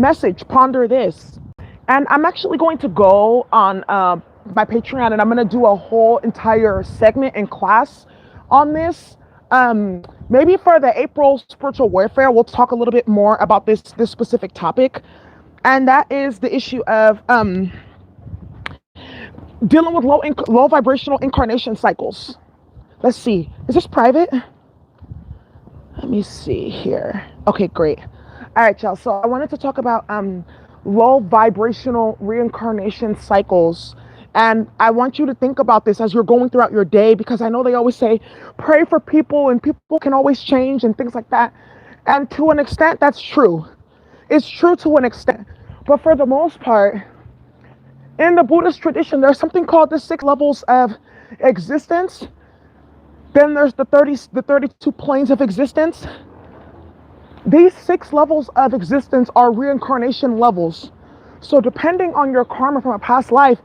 message, ponder this. And I'm actually going to go on my Patreon, and I'm going to do a whole entire segment in class on this. Maybe for the April spiritual warfare, we'll talk a little bit more about this specific topic. And that is the issue of dealing with low vibrational incarnation cycles. Let's see. Is this private? Let me see here. Okay, great. All right, y'all. So I wanted to talk about low vibrational reincarnation cycles. And I want you to think about this as you're going throughout your day, because I know they always say, pray for people and people can always change and things like that. And to an extent, that's true. It's true to an extent. But for the most part, in the Buddhist tradition, there's something called the 6 levels of existence. Then there's the 32 planes of existence. These 6 levels of existence are reincarnation levels. So depending on your karma from a past life,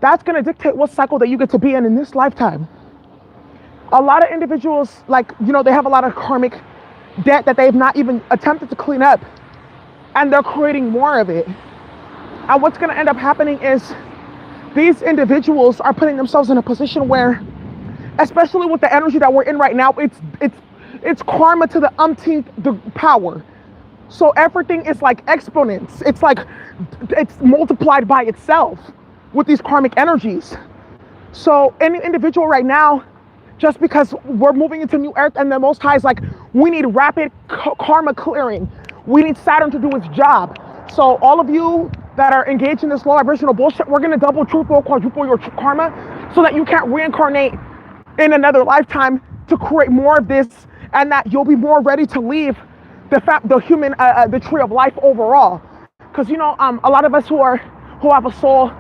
that's going to dictate what cycle that you get to be in this lifetime. A lot of individuals, they have a lot of karmic debt that they've not even attempted to clean up, and they're creating more of it. And what's going to end up happening is these individuals are putting themselves in a position where, especially with the energy that we're in right now, it's karma to the umpteenth power. So everything is like exponents. It's multiplied by itself with these karmic energies. So any individual right now, just because we're moving into new earth and the Most High is like, we need rapid karma clearing. We need Saturn to do its job. So all of you that are engaged in this low vibrational bullshit, we're gonna double, triple, quadruple your karma so that you can't reincarnate in another lifetime to create more of this, and that you'll be more ready to leave the tree of life overall. Because a lot of us who have a soul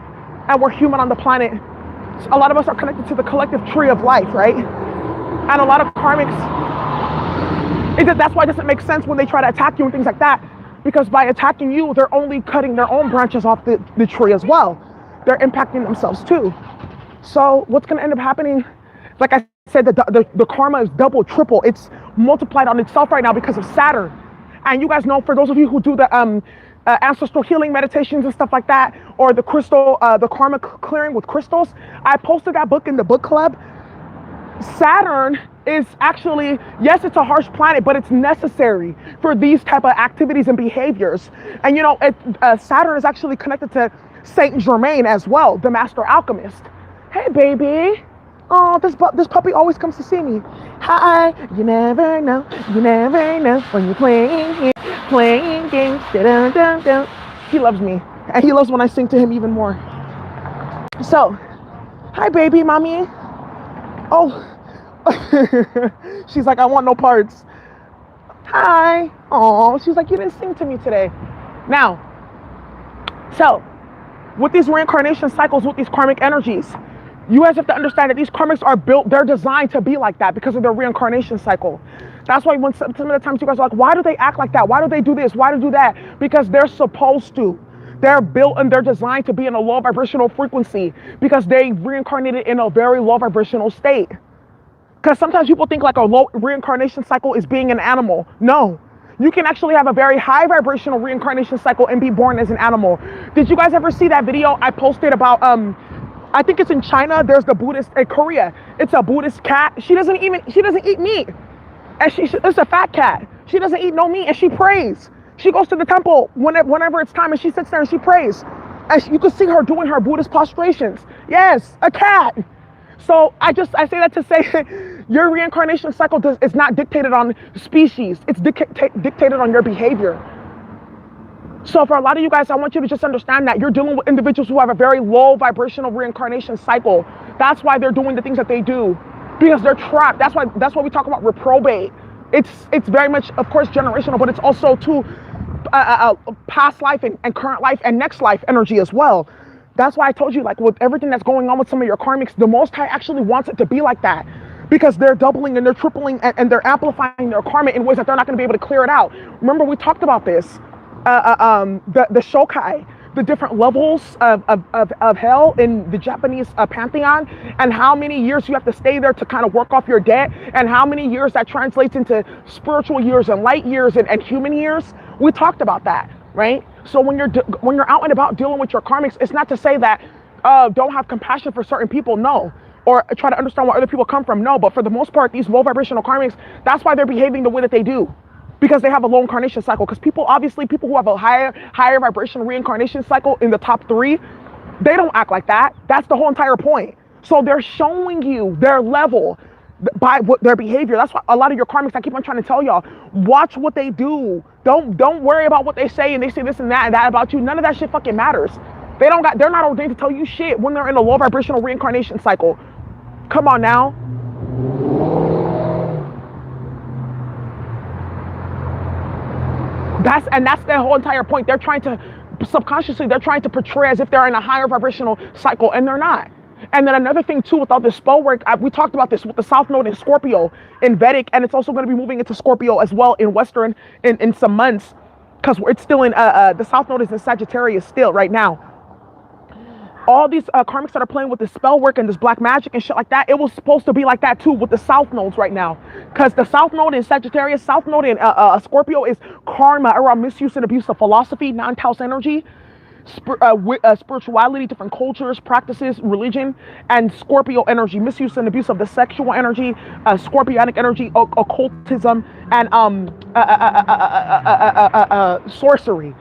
and we're human on the planet, a lot of us are connected to the collective tree of life, right? And a lot of karmics, that's why it doesn't make sense when they try to attack you and things like that, because by attacking you, they're only cutting their own branches off the tree as well. They're impacting themselves too. So what's going to end up happening, like I said, the karma is double, triple. It's multiplied on itself right now because of Saturn. And you guys know, for those of you who do the ancestral healing meditations and stuff like that, or the karma clearing with crystals, I posted that book in the book club. Saturn is actually, yes, it's a harsh planet, but it's necessary for these type of activities and behaviors. And Saturn is actually connected to Saint Germain as well, the master alchemist. Hey, baby. Oh, this puppy always comes to see me. Hi. You never know when you're playing games. Da-dun-dun-dun. He loves me, and he loves when I sing to him even more. So, hi, baby, mommy. Oh, she's like, I want no parts. Hi. Oh, she's like, you didn't sing to me today. Now, so with these reincarnation cycles, with these karmic energies, you guys have to understand that these karmics are built, they're designed to be like that because of their reincarnation cycle. That's why when some of the times you guys are like, why do they act like that? Why do they do this? Why do they do that? Because they're supposed to. They're built and they're designed to be in a low vibrational frequency because they reincarnated in a very low vibrational state. Because sometimes people think like a low reincarnation cycle is being an animal. No, you can actually have a very high vibrational reincarnation cycle and be born as an animal. Did you guys ever see that video I posted about, I think it's in China, there's the Buddhist, in Korea, it's a Buddhist cat. She doesn't eat meat. And it's a fat cat. She doesn't eat no meat and she prays. She goes to the temple whenever it's time and she sits there and she prays. And you can see her doing her Buddhist prostrations. Yes, a cat. So I say that to say your reincarnation cycle is not dictated on species. It's dictated on your behavior. So for a lot of you guys, I want you to just understand that you're dealing with individuals who have a very low vibrational reincarnation cycle. That's why they're doing the things that they do, because they're trapped. That's why we talk about reprobate. It's very much, of course, generational, but it's also too past life and current life and next life energy as well. That's why I told you, like, with everything that's going on with some of your karmics, the Most High actually wants it to be like that, because they're doubling and they're tripling and they're amplifying their karma in ways that they're not going to be able to clear it out. Remember, we talked about this, the shokai, the different levels of hell in the Japanese pantheon, and how many years you have to stay there to kind of work off your debt, and how many years that translates into spiritual years and light years and human years. We talked about that, right? So when you're out and about dealing with your karmics, it's not to say that don't have compassion for certain people, no, or try to understand where other people come from, no. But for the most part, these low vibrational karmics, that's why they're behaving the way that they do, because they have a low incarnation cycle. Because people who have a higher vibrational reincarnation cycle in the top three, they don't act like that. That's the whole entire point. So they're showing you their level by what their behavior. That's why a lot of your karmics, I keep on trying to tell y'all, watch what they do. Don't worry about what they say and they say this and that about you. None of that shit fucking matters. They're not ordained to tell you shit when they're in a low vibrational reincarnation cycle. Come on now. That's their whole entire point. They're trying to subconsciously, they're trying to portray as if they're in a higher vibrational cycle, and they're not. And then another thing too, with all this spell work, we talked about this with the South Node in Scorpio in Vedic, and it's also going to be moving into Scorpio as well in Western in some months, because it's still in the South Node is in Sagittarius still right now. All these karmics that are playing with this spell work and this black magic and shit like that, it was supposed to be like that too with the South Nodes right now. Because the South Node in Sagittarius, South Node in Scorpio is karma around misuse and abuse of philosophy, non-Taos energy, spirituality, different cultures, practices, religion, and Scorpio energy, misuse and abuse of the sexual energy, scorpionic energy, occultism, and sorcery.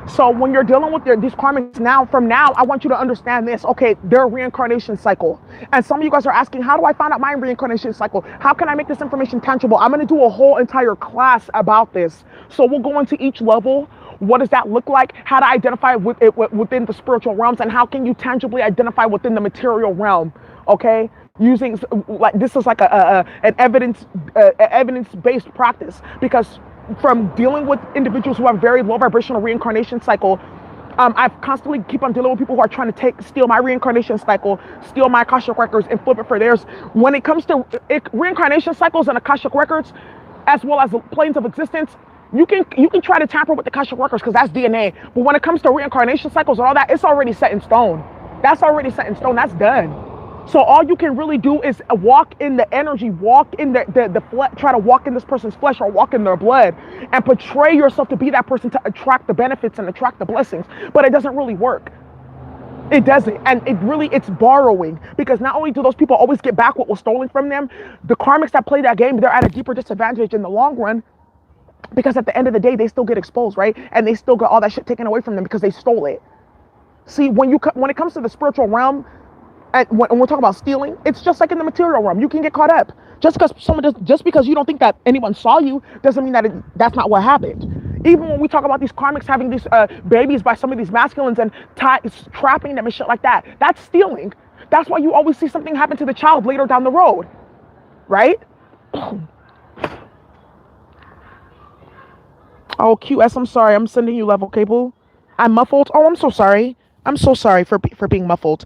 So when you're dealing with these karmics from now, I want you to understand this. Okay, their reincarnation cycle. And some of you guys are asking, how do I find out my reincarnation cycle? How can I make this information tangible? I'm going to do a whole entire class about this. So we'll go into each level. What does that look like? How to identify within the spiritual realms, and how can you tangibly identify within the material realm? Okay, using like this is like an evidence-based practice, because from dealing with individuals who have very low vibrational reincarnation cycle, I've constantly keep on dealing with people who are trying to steal my reincarnation cycle, steal my Akashic records, and flip it for theirs. When it comes to reincarnation cycles and Akashic records, as well as planes of existence, you can try to tamper with the Akashic records because that's DNA. But when it comes to reincarnation cycles and all that, it's already set in stone. That's already set in stone. That's done. So all you can really do is walk in the energy, walk in the flesh, try to walk in this person's flesh or walk in their blood, and portray yourself to be that person to attract the benefits and attract the blessings. But it doesn't really work. It doesn't. And it's borrowing, because not only do those people always get back what was stolen from them, the karmics that play that game, they're at a deeper disadvantage in the long run, because at the end of the day, they still get exposed, right? And they still got all that shit taken away from them because they stole it. See, when it comes to the spiritual realm, and when we're talking about stealing, it's just like in the material realm. You can get caught up. Just because you don't think that anyone saw you doesn't mean that that's not what happened. Even when we talk about these karmics having these babies by some of these masculines and trapping them and shit like that, that's stealing. That's why you always see something happen to the child later down the road, right? Oh, QS, I'm sorry. I'm sending you level cable. I'm muffled. Oh, I'm so sorry. I'm so sorry for being muffled.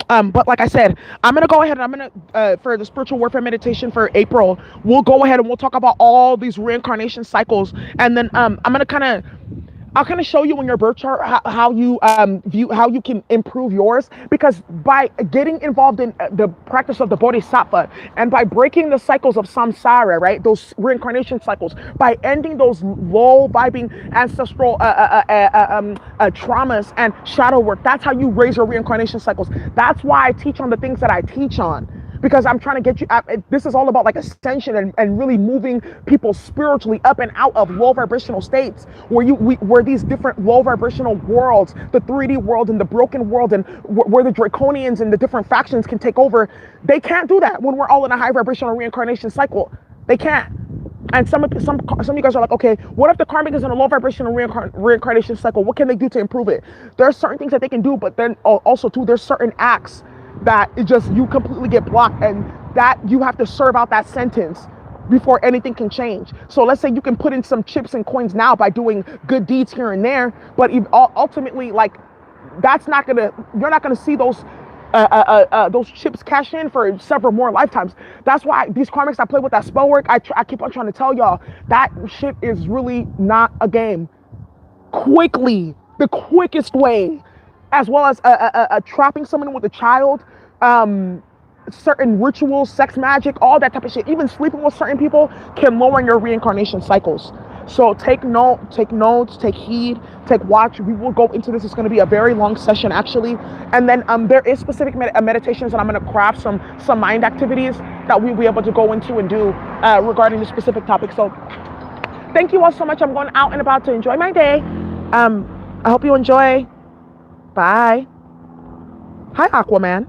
But like I said, I'm going to go ahead and I'm going to, for the spiritual warfare meditation for April, we'll go ahead and we'll talk about all these reincarnation cycles. And then I'll kind of show you in your birth chart how you how you can improve yours, because by getting involved in the practice of the bodhisattva and by breaking the cycles of samsara, right, those reincarnation cycles, by ending those low vibing ancestral traumas and shadow work, that's how you raise your reincarnation cycles. That's why I teach on the things that I teach on. Because I'm trying to get you, this is all about like ascension and really moving people spiritually up and out of low vibrational states where these different low vibrational worlds, the 3D world and the broken world, and where the draconians and the different factions can take over. They can't do that when we're all in a high vibrational reincarnation cycle. They can't. And some of you guys are like, okay, what if the karmic is in a low vibrational reincarnation cycle? What can they do to improve it? There are certain things that they can do, but then also too, there's certain acts that it just, you completely get blocked, and that you have to serve out that sentence before anything can change. So let's say you can put in some chips and coins now by doing good deeds here and there, but ultimately, like, you're not gonna see those chips cash in for several more lifetimes. That's why these karmics that play with that spell work, I keep on trying to tell y'all, that shit is really not a game. The quickest way, as well as trapping someone with a child, certain rituals, sex magic, all that type of shit, even sleeping with certain people can lower your reincarnation cycles. So take notes, take heed, take watch. We will go into this. It's going to be a very long session, actually. And then there is specific meditations that I'm going to craft some mind activities that we'll be able to go into and do regarding the specific topic. So thank you all so much. I'm going out and about to enjoy my day. I hope you enjoy. Bye. Hi, Aquaman.